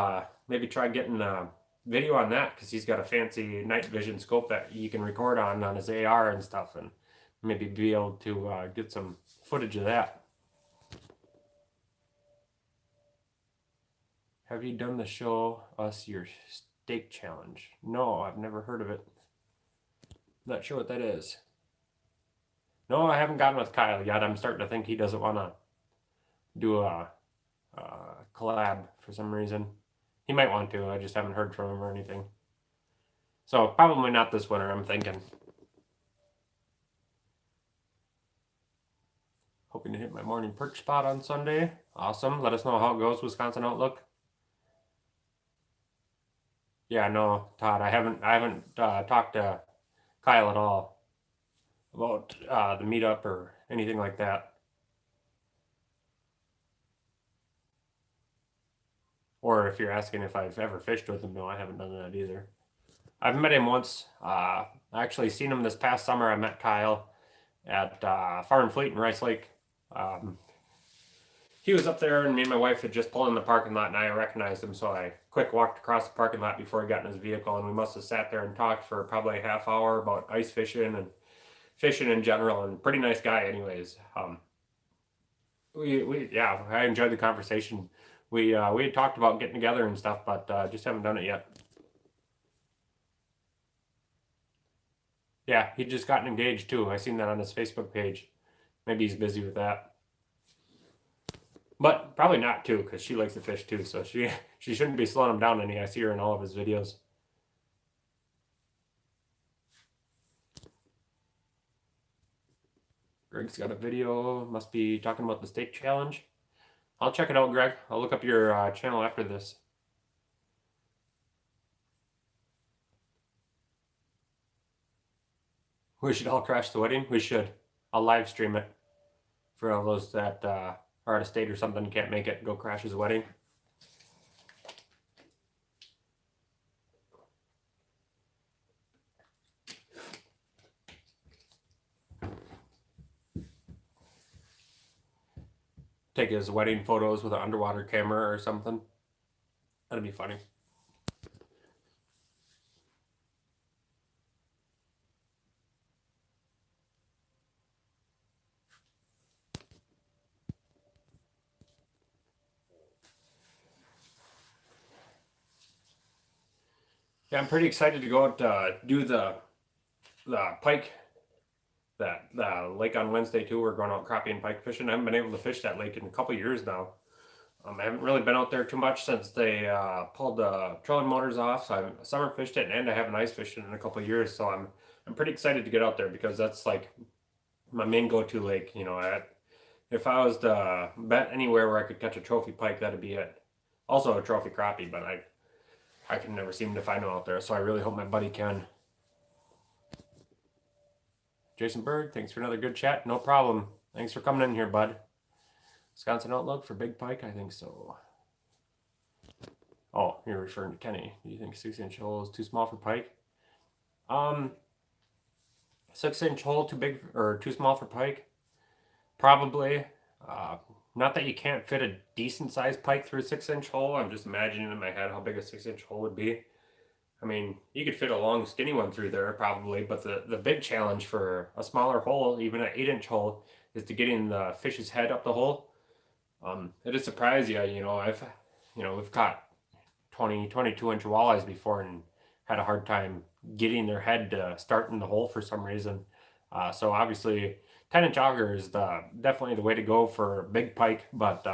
maybe try getting a video on that, because he's got a fancy night vision scope that you can record on his AR and stuff, and maybe be able to get some footage of that. Have you done the show us your steak challenge? No, I've never heard of it. Not sure what that is. No, I haven't gotten with Kyle yet. I'm starting to think he doesn't want to do a collab for some reason. He might want to. I just haven't heard from him or anything. So probably not this winter, I'm thinking. Hoping to hit my morning perch spot on Sunday. Awesome. Let us know how it goes, Wisconsin Outlook. Yeah, no, Todd, I haven't talked to Kyle at all about the meetup or anything like that. Or if you're asking if I've ever fished with him, no, I haven't done that either. I've met him once. I actually seen him this past summer. I met Kyle at Farm Fleet in Rice Lake. He was up there, and me and my wife had just pulled in the parking lot, and I recognized him, so I quick walked across the parking lot before he got in his vehicle, and we must have sat there and talked for probably a half hour about ice fishing and fishing in general, and pretty nice guy, anyways. Yeah, I enjoyed the conversation. We had talked about getting together and stuff, but just haven't done it yet. Yeah, he just gotten engaged too. I seen that on his Facebook page. Maybe he's busy with that. But probably not too, because she likes to fish too, so she shouldn't be slowing him down any. I see her in all of his videos. Greg's got a video, must be talking about the steak challenge. I'll check it out, Greg. I'll look up your channel after this. We should all crash the wedding. We should. I'll live stream it for all those that are out of state or something, can't make it, go crash his wedding. Take his wedding photos with an underwater camera or something. That'd be funny. Yeah, I'm pretty excited to go out do the pike, that lake on Wednesday too. We're going out crappie and pike fishing. I haven't been able to fish that lake in a couple years now. I haven't really been out there too much since they pulled the trolling motors off. So I've summer fished it and I haven't ice fished it in a couple years. So I'm pretty excited to get out there because that's like my main go-to lake. You know, if I was to bet anywhere where I could catch a trophy pike, that'd be it. Also a trophy crappie, but I can never seem to find them out there. So I really hope my buddy can. Jason Berg, thanks for another good chat. No problem. Thanks for coming in here, bud. Wisconsin Outlook for big pike? I think so. Oh, you're referring to Kenny. Do you think 6-inch hole is too small for pike? 6-inch hole too big or too small for pike? Probably. Not that you can't fit a decent sized pike through a 6-inch hole. I'm just imagining in my head how big a 6-inch hole would be. I mean, you could fit a long, skinny one through there probably, but the big challenge for a smaller hole, even an 8-inch hole, is to getting the fish's head up the hole. It'd surprise you. We've caught 20, 22-inch walleyes before and had a hard time getting their head to start in the hole for some reason. So obviously, 10-inch auger is definitely the way to go for big pike, but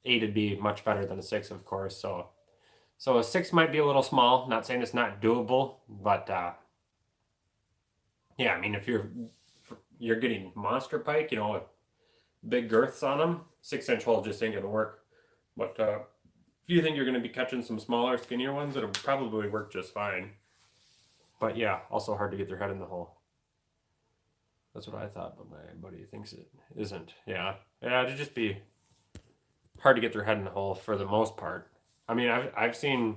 8 would be much better than a 6, of course. So a 6 might be a little small. Not saying it's not doable, but yeah, I mean, if you're getting monster pike, with big girths on them, 6-inch hole just ain't gonna work. But if you think you're gonna be catching some smaller, skinnier ones, it'll probably work just fine. But yeah, also hard to get their head in the hole. That's what I thought, but my buddy thinks it isn't. Yeah, it'd just be hard to get their head in the hole for the most part. I mean, I've seen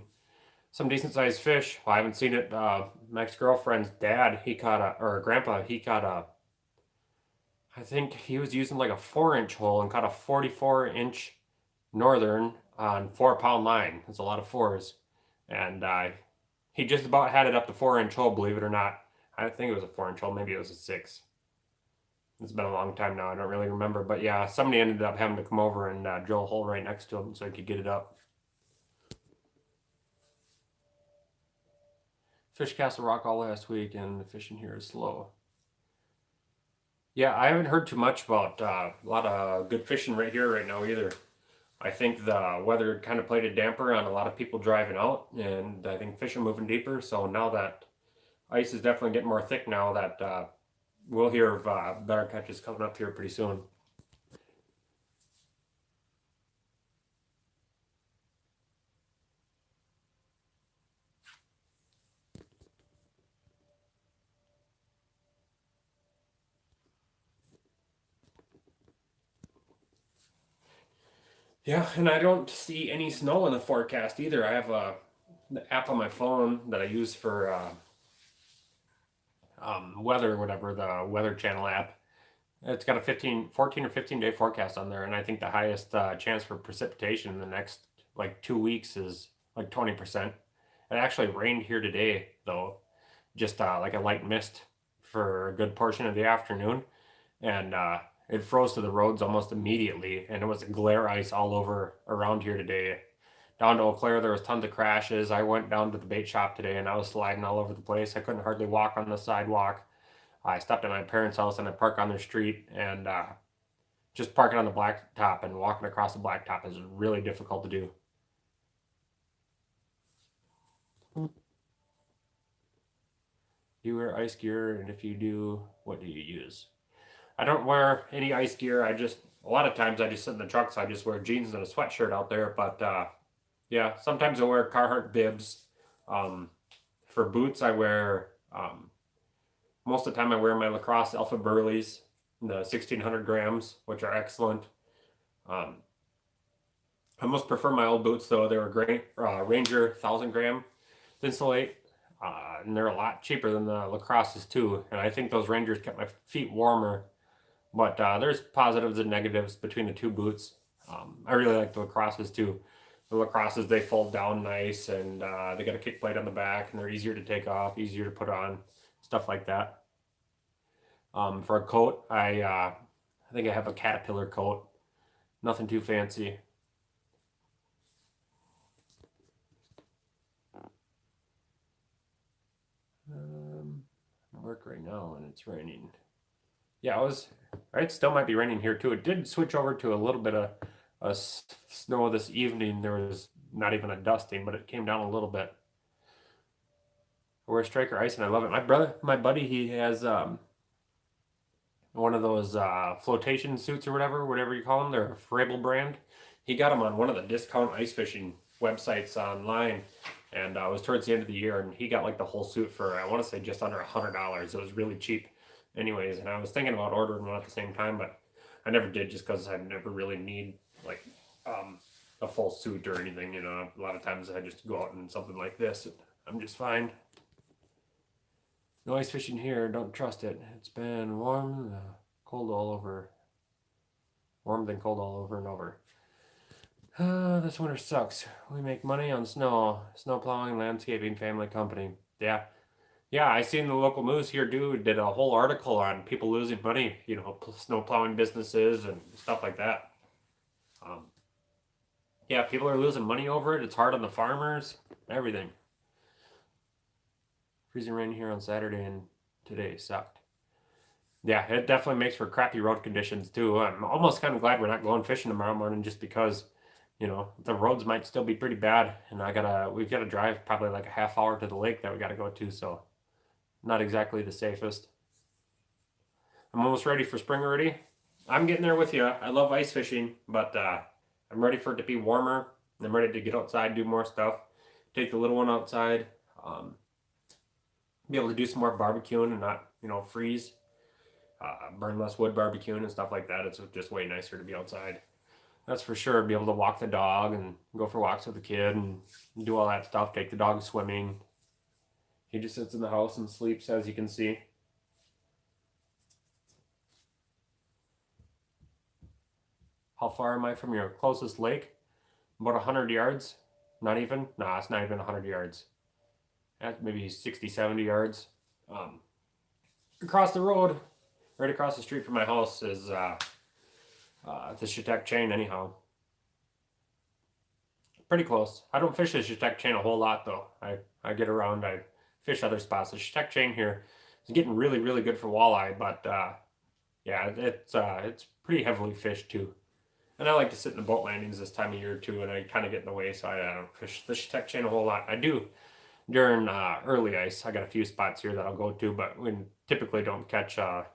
some decent sized fish. Well, I haven't seen it. My ex-girlfriend's dad, grandpa, he caught I think he was using like a 4-inch hole and caught a 44-inch northern on 4-pound line. That's a lot of fours. And he just about had it up to 4-inch hole, believe it or not. I think it was a 4-inch hole, maybe it was a 6. It's been a long time now, I don't really remember. But yeah, somebody ended up having to come over and drill a hole right next to him so he could get it up. Fished Castle Rock all last week, and the fishing here is slow. Yeah, I haven't heard too much about a lot of good fishing right here right now either. I think the weather kind of played a damper on a lot of people driving out, and I think fish are moving deeper. So now that ice is definitely getting more thick now, that we'll hear of better catches coming up here pretty soon. Yeah, and I don't see any snow in the forecast either. I have the app on my phone that I use for weather, whatever, the Weather Channel app. It's got a 14 or 15 day forecast on there, and I think the highest chance for precipitation in the next like 2 weeks is like 20%. It actually rained here today, though, just like a light mist for a good portion of the afternoon, and it froze to the roads almost immediately, and it was glare ice all over around here today. Down to Eau Claire, there was tons of crashes. I went down to the bait shop today, and I was sliding all over the place. I couldn't hardly walk on the sidewalk. I stopped at my parents' house and I park on their street, and just parking on the blacktop and walking across the blacktop is really difficult to do. You wear ice gear, and if you do, what do you use? I don't wear any ice gear. A lot of times I just sit in the truck, so I just wear jeans and a sweatshirt out there. But yeah, sometimes I wear Carhartt bibs. Um, for boots, I wear most of the time I wear my Lacrosse Alpha Burleys, the 1600 grams, which are excellent. Um, I almost prefer my old boots though. They were great. Ranger 1000 gram Thinsulate, and they're a lot cheaper than the Lacrosses too. And I think those Rangers kept my feet warmer. But there's positives and negatives between the two boots. I really like the Lacrosses too. The Lacrosses, they fold down nice, and they got a kick plate on the back, and they're easier to take off, easier to put on, stuff like that. For a coat, I think I have a Caterpillar coat. Nothing too fancy. Work right now and it's raining. Yeah, it was. Right, still might be raining here too. It did switch over to a little bit of snow this evening. There was not even a dusting, but it came down a little bit. I wear striker ice and I love it. My buddy, he has one of those flotation suits or whatever you call them. They're a Frabill brand. He got them on one of the discount ice fishing websites online, and it was towards the end of the year, and he got like the whole suit for I want to say just under $100. It was really cheap, anyways. And I was thinking about ordering one at the same time, but I never did just because I never really need like a full suit or anything. You know, a lot of times I just go out in something like this. I'm just fine. No ice fishing here. Don't trust it. It's been warm, cold all over. Warm than cold all over and over. This winter sucks. We make money on snow. Snow plowing, landscaping, family company. Yeah. Yeah, I seen the local news here, dude, did a whole article on people losing money, you know, snow plowing businesses and stuff like that. Um, yeah, people are losing money over it. It's hard on the farmers, everything. Freezing rain here on Saturday and today sucked. Yeah, it definitely makes for crappy road conditions too. I'm almost kind of glad we're not going fishing tomorrow morning just because, you know, the roads might still be pretty bad, and we've gotta drive probably like a half hour to the lake that we gotta go to, so not exactly the safest. I'm almost ready for spring already. I'm getting there with you. I love ice fishing, but I'm ready for it to be warmer. I'm ready to get outside, do more stuff, take the little one outside, be able to do some more barbecuing and not, you know, freeze. Burn less wood barbecuing and stuff like that. It's just way nicer to be outside. That's for sure. Be able to walk the dog and go for walks with the kid and do all that stuff. Take the dog swimming. He just sits in the house and sleeps, as you can see. How far am I from your closest lake? About 100 yards. Not even? Nah, it's not even 100 yards. That's maybe 60, 70 yards. Across the road, right across the street from my house is the Chetek chain anyhow. Pretty close. I don't fish the Chetek chain a whole lot though. I get around. I fish other spots. The Chetek chain here is getting really, really good for walleye, but yeah, it's pretty heavily fished too. And I like to sit in the boat landings this time of year too, and I kind of get in the way, so I don't fish the Chetek chain a whole lot. I do during early ice. I got a few spots here that I'll go to, but we typically don't catch a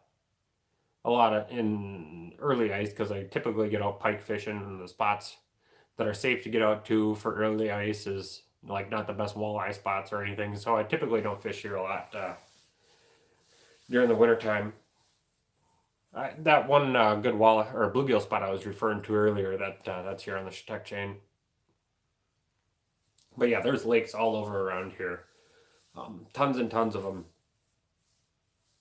lot of in early ice because I typically get out pike fishing, and the spots that are safe to get out to for early ice is like not the best walleye spots or anything. So I typically don't fish here a lot during the wintertime. That one good walleye or bluegill spot I was referring to earlier, that's here on the Chetek chain. But yeah, there's lakes all over around here, tons and tons of them.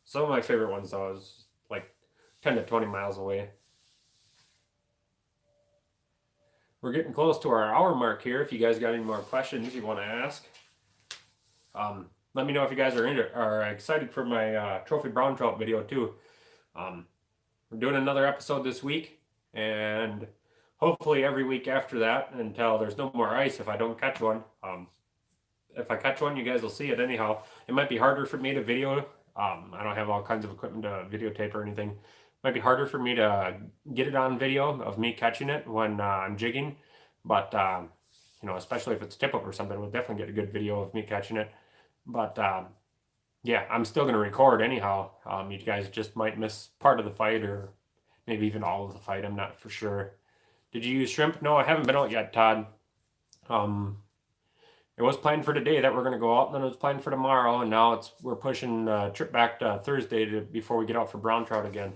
Some of my favorite ones though is like 10 to 20 miles away. We're getting close to our hour mark here. If you guys got any more questions you want to ask, let me know if you guys are excited for my trophy brown trout video too. We're doing another episode this week, and hopefully every week after that until there's no more ice if I don't catch one. If I catch one, you guys will see it anyhow. It might be harder for me to video. I don't have all kinds of equipment to videotape or anything. It might be harder for me to get it on video of me catching it when I'm jigging, but you know, especially if it's tip up or something, we'll definitely get a good video of me catching it. But yeah, I'm still going to record anyhow. You guys just might miss part of the fight or maybe even all of the fight. I'm not for sure. Did you use shrimp? No, I haven't been out yet, Todd. It was planned for today that we're going to go out, and then it was planned for tomorrow, and now we're pushing the trip back to Thursday before we get out for brown trout again.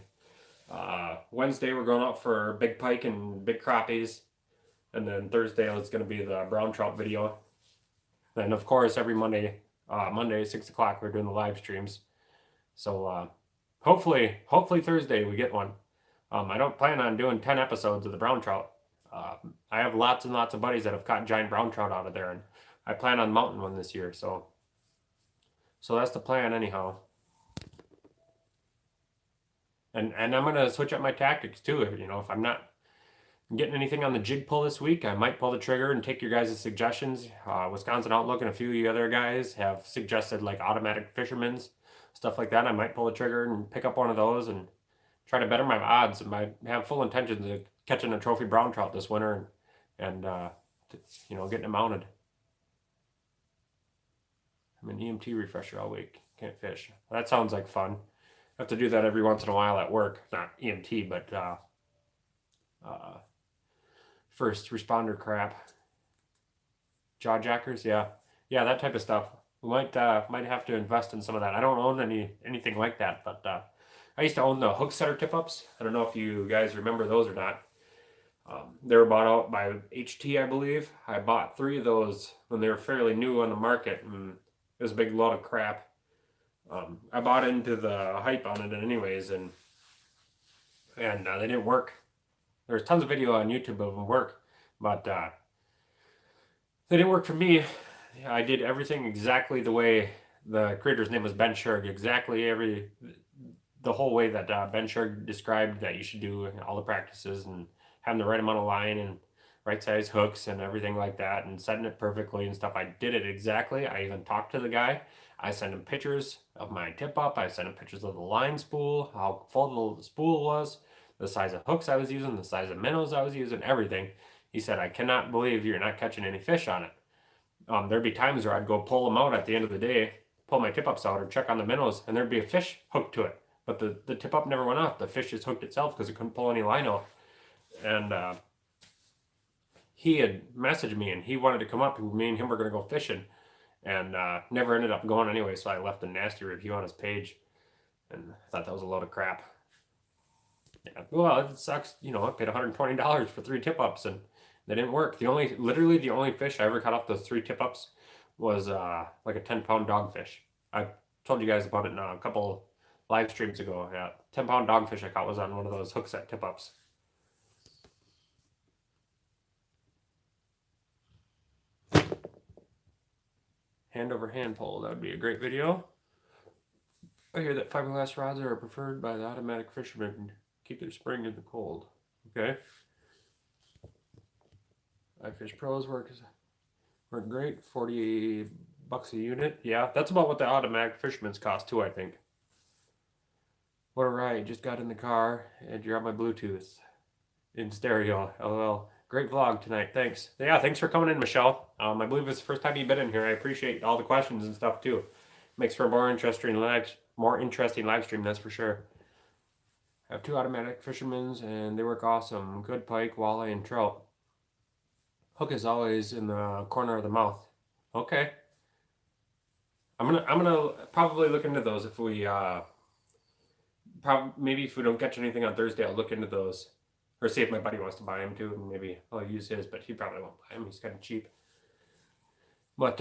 Wednesday we're going out for big pike and big crappies, and then Thursday it's going to be the brown trout video. Then of course every Monday 6 o'clock we're doing the live streams. So hopefully Thursday we get one. I don't plan on doing 10 episodes of the brown trout. I have lots and lots of buddies that have caught giant brown trout out of there, and I plan on mounting one this year. So that's the plan anyhow. And I'm gonna switch up my tactics too. You know, if I'm not getting anything on the jig pull this week, I might pull the trigger and take your guys' suggestions. Wisconsin Outlook and a few of you other guys have suggested like automatic fishermen's stuff like that. I might pull the trigger and pick up one of those and try to better my odds. And I have full intentions of catching a trophy brown trout this winter and you know, getting it mounted. I'm an EMT refresher all week. Can't fish. That sounds like fun. I have to do that every once in a while at work. Not EMT, but first responder crap. Jaw jackers, yeah, that type of stuff. We might have to invest in some of that. I don't own anything like that, but I used to own the hook setter tip ups. I don't know if you guys remember those or not. They were bought out by HT, I believe. I bought 3 of those when they were fairly new on the market, and it was a big load of crap. I bought into the hype on it anyways, and they didn't work. There's tons of video on YouTube of them work, but they didn't work for me. I did everything exactly the way the creator's name was Ben Sherg, exactly the whole way that Ben Sherg described that you should do all the practices and having the right amount of line and right size hooks and everything like that and setting it perfectly and stuff. I did it exactly. I even talked to the guy. I sent him pictures of my tip up. I sent him pictures of the line spool, how full the spool was, the size of hooks I was using, the size of minnows I was using, everything. He said, I cannot believe you're not catching any fish on it. There'd be times where I'd go pull them out at the end of the day, pull my tip ups out or check on the minnows, and there'd be a fish hooked to it. But the tip up never went off. The fish just hooked itself because it couldn't pull any line out. And he had messaged me and he wanted to come up. Me and him were going to go fishing, and never ended up going anyway. So I left a nasty review on his page, and I thought that was a load of crap. Yeah, well, it sucks. You know, I paid $120 for 3 tip ups, and they didn't work. Literally the only fish I ever caught off those 3 tip ups was like a 10-pound dogfish. I told you guys about it in a couple live streams ago. Yeah, 10-pound dogfish I caught was on one of those hook set tip ups. Hand over hand pull, that would be a great video. I hear that fiberglass rods are preferred by the automatic fishermen. Keep their spring in the cold. Okay. iFish Pros work great. 40 $100 a unit. Yeah, that's about what the automatic fisherman's cost too, I think. What a ride. Just got in the car and you're on my Bluetooth in stereo. LOL. Great vlog tonight. Thanks. Yeah, thanks for coming in, Michelle. I believe it's the first time you've been in here. I appreciate all the questions and stuff too. Makes for a more interesting live stream, that's for sure. I have 2 automatic fishermen's and they work awesome. Good pike, walleye, and trout. Hook is always in the corner of the mouth. Okay. I'm gonna probably look into those if we maybe if we don't catch anything on Thursday, I'll look into those. Or see if my buddy wants to buy them too, and maybe I'll use his, but he probably won't buy them. He's kind of cheap. But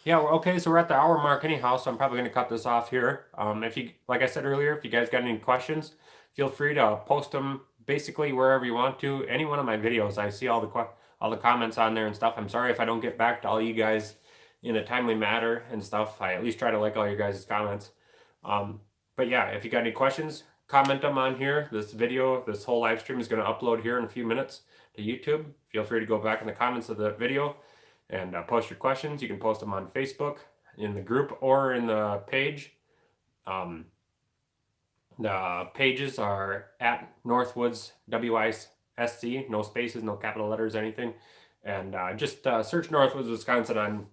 yeah, okay, so we're at the hour mark anyhow, so I'm probably going to cut this off here. If you, like I said earlier, if you guys got any questions, feel free to post them basically wherever you want to. Any one of my videos, I see all the comments on there and stuff. I'm sorry if I don't get back to all you guys in a timely manner and stuff. I at least try to like all your guys' comments. But yeah, if you got any questions, comment them on here. This video, this whole live stream is going to upload here in a few minutes to YouTube. Feel free to go back in the comments of the video and post your questions. You can post them on Facebook, in the group, or in the page. The pages are at Northwoods WISC, no spaces, no capital letters, anything. And just search Northwoods, Wisconsin on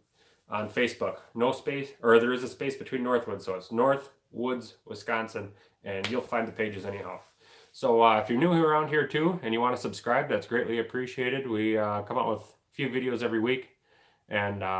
Facebook. No space, or there is a space between Northwoods, so it's Northwoods, Wisconsin, and you'll find the pages anyhow. So if you're new around here too, and you want to subscribe, that's greatly appreciated. We come out with a few videos every week. And